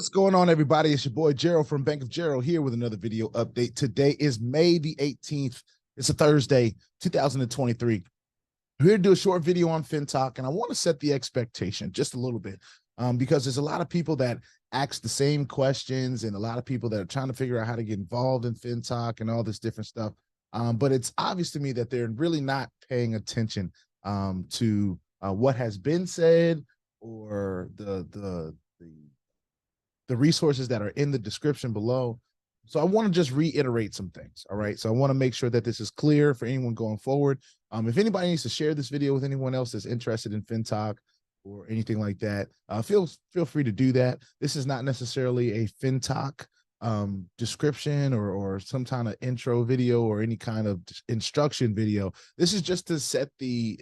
What's going on, everybody? It's your boy Gerald from Bank of Gerald here with another video update. Today is May the 18th. It's a Thursday, 2023. We're here to do a short video on Fintoch, and I want to set the expectation just a little bit because there's a lot of people that ask the same questions and a lot of people that are trying to figure out how to get involved in Fintoch and all this different stuff. But it's obvious to me that they're really not paying attention to what has been said or the resources that are in the description below. So I want to just reiterate some things. All right. So I want to make sure that this is clear for anyone going forward. If anybody needs to share this video with anyone else that's interested in Fintoch or anything like that, feel free to do that. This is not necessarily a Fintoch description or some kind of intro video or any kind of instruction video. This is just to set the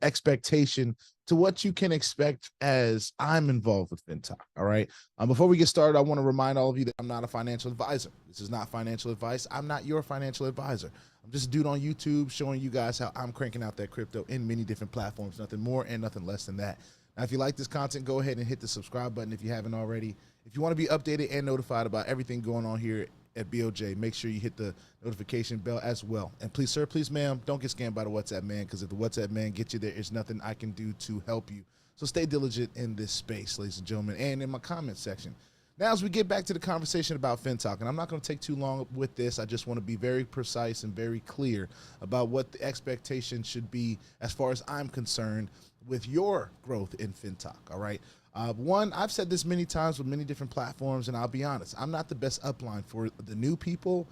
expectation to what you can expect as I'm involved with Fintoch. All right. Before we get started, I want to remind all of you that I'm not a financial advisor. This is not financial advice. I'm not your financial advisor. I'm just a dude on YouTube showing you guys how I'm cranking out that crypto in many different platforms, nothing more and nothing less than that. Now, if you like this content, go ahead and hit the subscribe button if you haven't already. If you want to be updated and notified about everything going on here at BOJ, make sure you hit the notification bell as well. And please, sir, please, ma'am, don't get scammed by the WhatsApp man, because if the WhatsApp man gets you, there is nothing I can do to help you. So stay diligent in this space, ladies and gentlemen, and in my comment section. Now, as we get back to the conversation about Fintoch, and I'm not going to take too long with this, I just want to be very precise and very clear about what the expectation should be as far as I'm concerned with your growth in Fintoch, all right? One, I've said this many times with many different platforms, and I'll be honest, I'm not the best upline for the new people,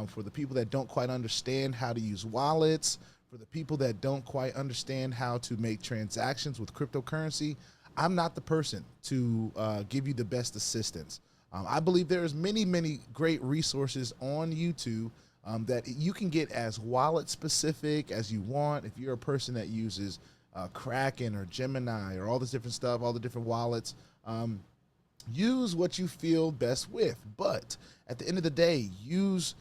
for the people that don't quite understand how to use wallets, for the people that don't quite understand how to make transactions with cryptocurrency. I'm not the person to give you the best assistance. I believe there's many great resources on YouTube that you can get as wallet specific as you want. If you're a person that uses Kraken or Gemini or all this different stuff, all the different wallets, use what you feel best with. But at the end of the day, use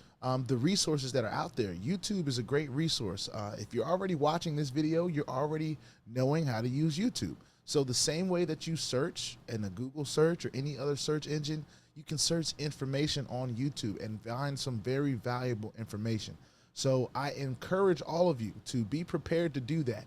the resources that are out there. YouTube is a great resource. If you're already watching this video, you're already knowing how to use YouTube. So the same way that you search in a Google search or any other search engine, you can search information on YouTube and find some very valuable information. So I encourage all of you to be prepared to do that.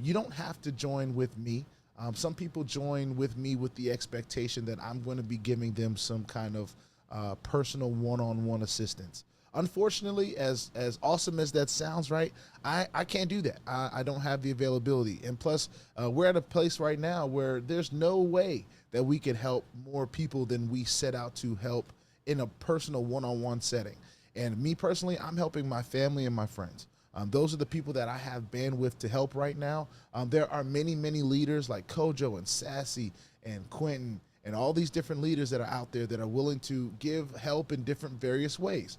You don't have to join with me. Some people join with me with the expectation that I'm going to be giving them some kind of personal one-on-one assistance. Unfortunately, as awesome as that sounds, right, I can't do that. I don't have the availability. And plus, we're at a place right now where there's no way that we could help more people than we set out to help in a personal one-on-one setting. And me personally, I'm helping my family and my friends. Those are the people that I have bandwidth to help right now. There are many leaders like Kojo and Sassy and Quentin and all these different leaders that are out there that are willing to give help in different various ways.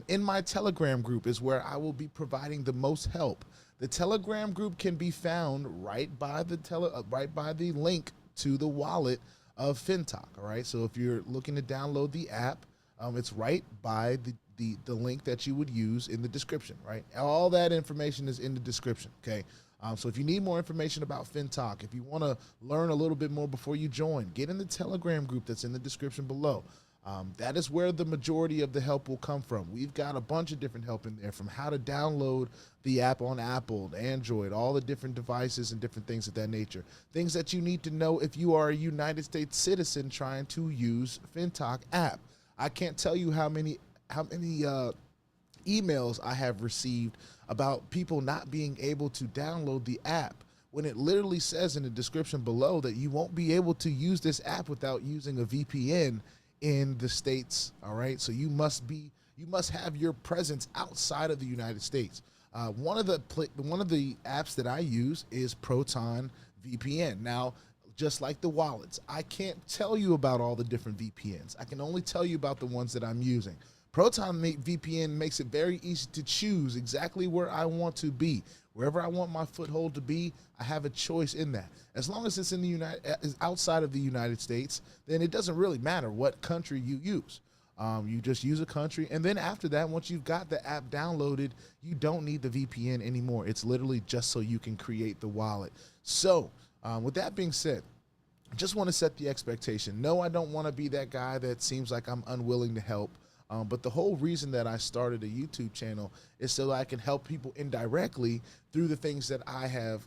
In my Telegram group is where I will be providing the most help. The Telegram group can be found right by the link to the wallet of Fintoch. All right. So if you're looking to download the app, it's right by the link that you would use in the description. Right. All that information is in the description. Okay. So if you need more information about Fintoch, if you want to learn a little bit more before you join, get in the Telegram group that's in the description below. That is where the majority of the help will come from. We've got a bunch of different help in there, from how to download the app on Apple, Android, all the different devices and different things of that nature. Things that you need to know if you are a United States citizen trying to use Fintoch app. I can't tell you how many emails I have received about people not being able to download the app when it literally says in the description below that you won't be able to use this app without using a VPN in the States. All right. So you must have your presence outside of the United States. One of the apps that I use is PROTON VPN. Now, just like the wallets, I can't tell you about all the different VPNs. I can only tell you about the ones that I'm using. Proton VPN makes it very easy to choose exactly where I want to be. Wherever I want my foothold to be, I have a choice in that. As long as it's in outside of the United States, then it doesn't really matter what country you use. You just use a country, and then after that, once you've got the app downloaded, you don't need the VPN anymore. It's literally just so you can create the wallet. So with that being said, just want to set the expectation. No, I don't want to be that guy that seems like I'm unwilling to help. But the whole reason that I started a YouTube channel is so that I can help people indirectly through the things that I have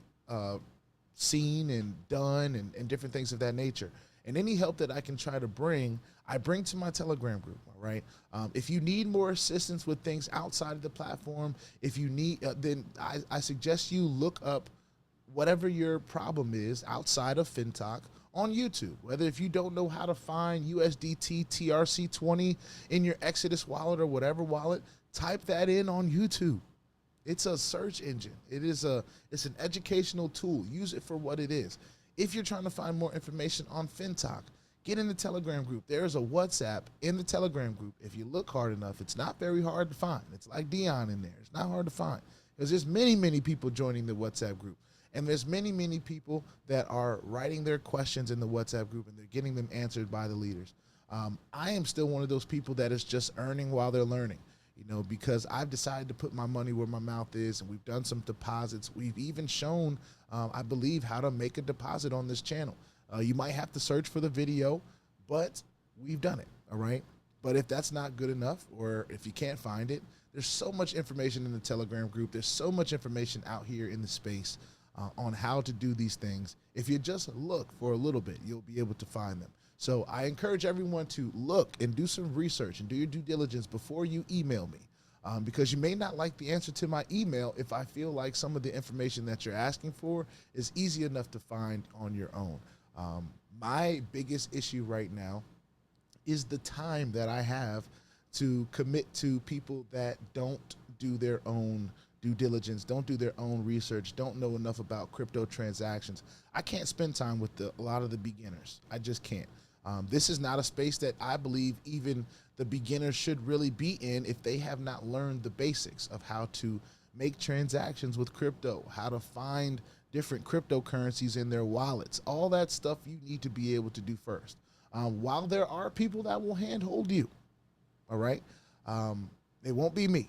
seen and done and different things of that nature. And any help that I can try to bring, I bring to my Telegram group, all right? If you need more assistance with things outside of the platform, if you need, then I suggest you look up whatever your problem is outside of Fintoch on YouTube. Whether if you don't know how to find USDT TRC20 in your Exodus wallet or whatever wallet, type that in on YouTube. It's a search engine. It's an educational tool. Use it for what it is. If you're trying to find more information on Fintoch, get in the Telegram group. There's a WhatsApp in the Telegram group. If you look hard enough, it's not very hard to find. It's like Dion in there. It's not hard to find because there's many people joining the WhatsApp group. And there's many people that are writing their questions in the WhatsApp group and they're getting them answered by the leaders. I am still one of those people that is just earning while they're learning, you know, because I've decided to put my money where my mouth is, and we've done some deposits. We've even shown, I believe, how to make a deposit on this channel. You might have to search for the video, but we've done it, all right? But if that's not good enough, or if you can't find it, there's so much information in the Telegram group. There's so much information out here in the space on how to do these things. If you just look for a little bit, you'll be able to find them. So I encourage everyone to look and do some research and do your due diligence before you email me, because you may not like the answer to my email if I feel like some of the information that you're asking for is easy enough to find on your own. My biggest issue right now is the time that I have to commit to people that don't do their own due diligence, don't do their own research, don't know enough about crypto transactions. I can't spend time with a lot of the beginners. I just can't. This is not a space that I believe even the beginners should really be in if they have not learned the basics of how to make transactions with crypto, how to find different cryptocurrencies in their wallets. All that stuff you need to be able to do first. While there are people that will handhold you, all right, it won't be me.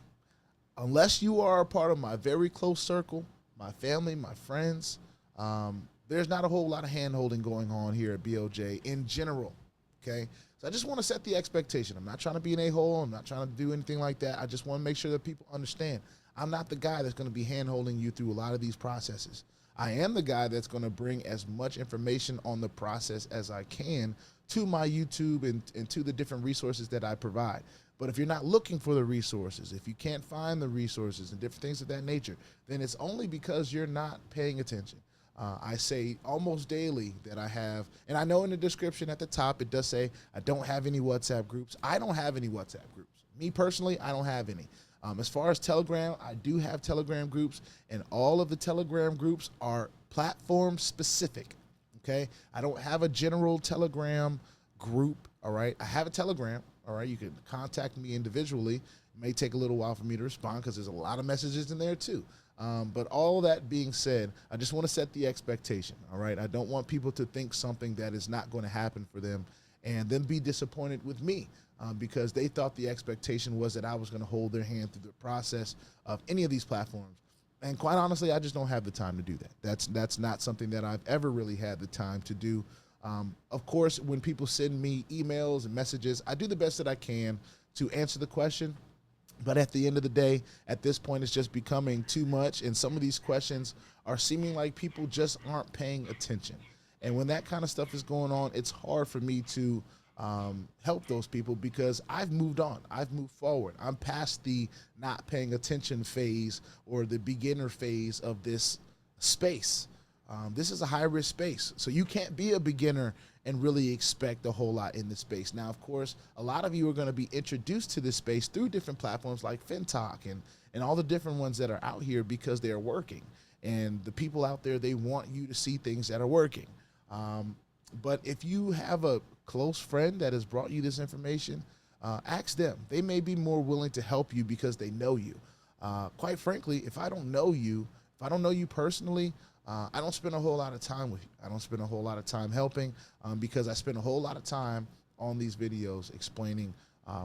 Unless you are a part of my very close circle, my family, my friends, there's not a whole lot of hand-holding going on here at BOJ in general, okay? So I just want to set the expectation. I'm not trying to be an a-hole. I'm not trying to do anything like that. I just want to make sure that people understand I'm not the guy that's going to be hand-holding you through a lot of these processes. I am the guy that's going to bring as much information on the process as I can to my YouTube and to the different resources that I provide. But if you're not looking for the resources, if you can't find the resources and different things of that nature, then it's only because you're not paying attention. I say almost daily that I have, and I know in the description at the top, it does say I don't have any WhatsApp groups. I don't have any WhatsApp groups. Me personally, I don't have any. As far as Telegram, I do have Telegram groups, and all of the Telegram groups are platform specific, okay? I don't have a general Telegram group, all right? I have a Telegram. All right, you can contact me individually. It may take a little while for me to respond because there's a lot of messages in there too. But all that being said, I just want to set the expectation, all right? I don't want people to think something that is not going to happen for them and then be disappointed with me because they thought the expectation was that I was going to hold their hand through the process of any of these platforms. And quite honestly, I just don't have the time to do that. That's not something that I've ever really had the time to do. Of course, when people send me emails and messages, I do the best that I can to answer the question. But at the end of the day, at this point, it's just becoming too much. And some of these questions are seeming like people just aren't paying attention. And when that kind of stuff is going on, it's hard for me to help those people because I've moved on. I've moved forward. I'm past the not paying attention phase or the beginner phase of this space. This is a high-risk space, so you can't be a beginner and really expect a whole lot in this space. Now, of course, a lot of you are going to be introduced to this space through different platforms like Fintoch and all the different ones that are out here because they're working. And the people out there, they want you to see things that are working. But if you have a close friend that has brought you this information, ask them. They may be more willing to help you because they know you. Quite frankly, if I don't know you personally, I don't spend a whole lot of time with you. I don't spend a whole lot of time helping because I spend a whole lot of time on these videos explaining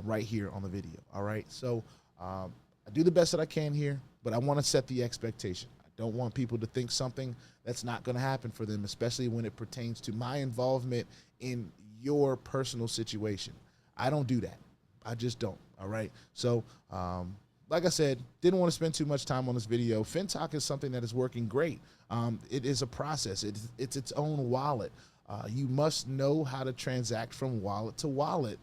right here on the video. All right. So I do the best that I can here, but I want to set the expectation. I don't want people to think something that's not going to happen for them, especially when it pertains to my involvement in your personal situation. I don't do that. I just don't. All right. So, like I said, didn't want to spend too much time on this video. Fintoch is something that is working great. It is a process. It's its own wallet. You must know how to transact from wallet to wallet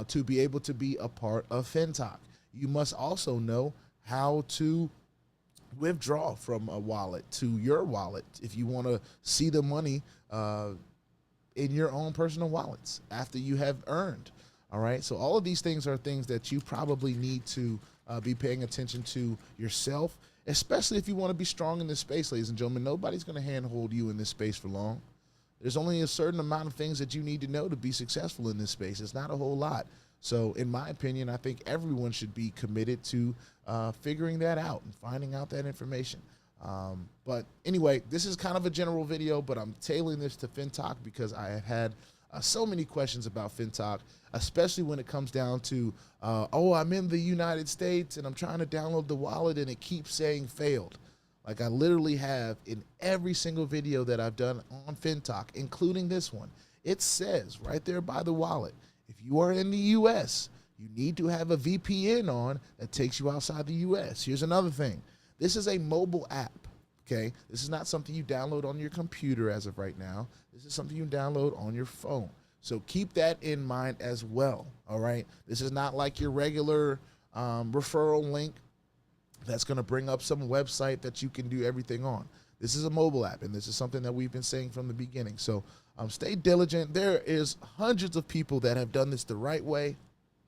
to be able to be a part of Fintoch. You must also know how to withdraw from a wallet to your wallet if you want to see the money in your own personal wallets after you have earned. All right. So all of these things are things that you probably need to be paying attention to yourself, especially if you want to be strong in this space, ladies and gentlemen. Nobody's going to handhold you in this space for long. There's only a certain amount of things that you need to know to be successful in this space. It's not a whole lot. So in my opinion, I think everyone should be committed to figuring that out and finding out that information. But anyway, this is kind of a general video, but I'm tailoring this to Fintoch because I have had so many questions about Fintoch, especially when it comes down to, oh, I'm in the United States and I'm trying to download the wallet and it keeps saying failed. Like I literally have in every single video that I've done on Fintoch, including this one, it says right there by the wallet, if you are in the US, you need to have a VPN on that takes you outside the US. Here's another thing. This is a mobile app, okay? This is not something you download on your computer as of right now. This is something you download on your phone. So keep that in mind as well, all right? This is not like your regular referral link that's going to bring up some website that you can do everything on. This is a mobile app, and this is something that we've been saying from the beginning. So stay diligent. There is hundreds of people that have done this the right way.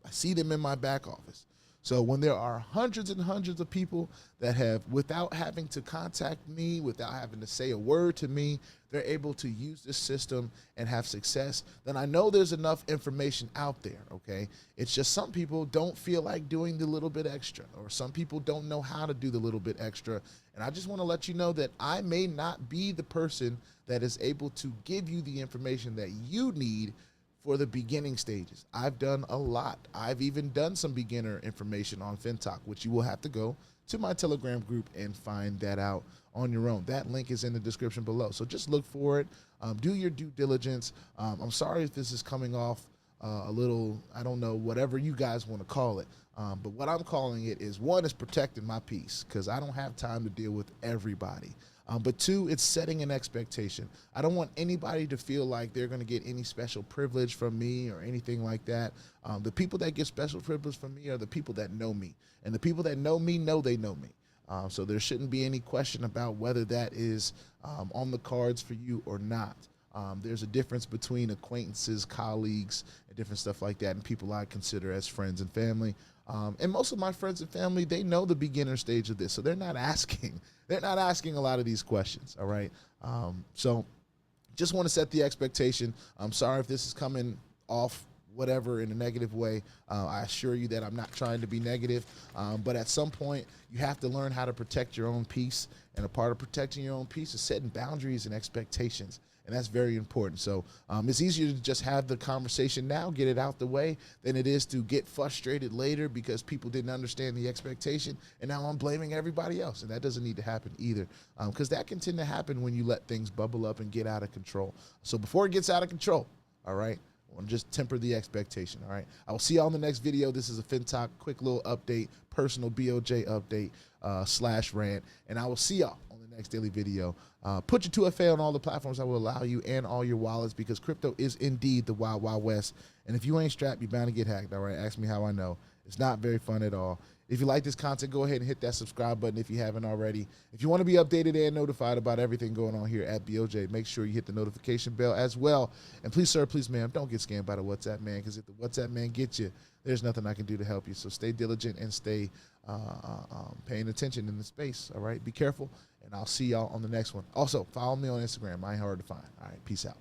I see them in my back office. So when there are hundreds and hundreds of people that have, without having to contact me, without having to say a word to me, they're able to use this system and have success, then I know there's enough information out there, okay? It's just some people don't feel like doing the little bit extra, or some people don't know how to do the little bit extra. And I just want to let you know that I may not be the person that is able to give you the information that you need for the beginning stages. I've done a lot. I've even done some beginner information on Fintoch, which you will have to go to my Telegram group and find that out on your own. That link is in the description below. So just look for it. Do your due diligence. I'm sorry if this is coming off a little, I don't know, whatever you guys want to call it. But what I'm calling it is, one, is protecting my peace because I don't have time to deal with everybody. But two, it's setting an expectation. I don't want anybody to feel like they're going to get any special privilege from me or anything like that. The people that get special privilege from me are the people that know me. And the people that know me know they know me. So there shouldn't be any question about whether that is on the cards for you or not. There's a difference between acquaintances, colleagues, and different stuff like that, and people I consider as friends and family. And most of my friends and family, they know the beginner stage of this, so they're not asking a lot of these questions, all right? So just want to set the expectation. I'm sorry if this is coming off whatever in a negative way. I assure you that I'm not trying to be negative, but at some point you have to learn how to protect your own peace, and a part of protecting your own peace is setting boundaries and expectations. And that's very important. So it's easier to just have the conversation now, get it out the way, than it is to get frustrated later because people didn't understand the expectation, and now I'm blaming everybody else. And that doesn't need to happen either, because that can tend to happen when you let things bubble up and get out of control. So before it gets out of control, all right, I want to just temper the expectation, all right? I will see y'all in the next video. This is a Fintoch quick little update, personal BOJ update / rant, and I will see y'all on the next daily video. Put your 2FA on all the platforms that will allow you and all your wallets, because crypto is indeed the wild, wild west. And if you ain't strapped, you're bound to get hacked, all right? Ask me how I know. It's not very fun at all. If you like this content, go ahead and hit that subscribe button if you haven't already. If you want to be updated and notified about everything going on here at BOJ, make sure you hit the notification bell as well. And please, sir, please, ma'am, don't get scammed by the WhatsApp man, because if the WhatsApp man gets you, there's nothing I can do to help you. So stay diligent and stay paying attention in the space, all right? Be careful, and I'll see y'all on the next one. Also, follow me on Instagram. I ain't hard to find. All right, peace out.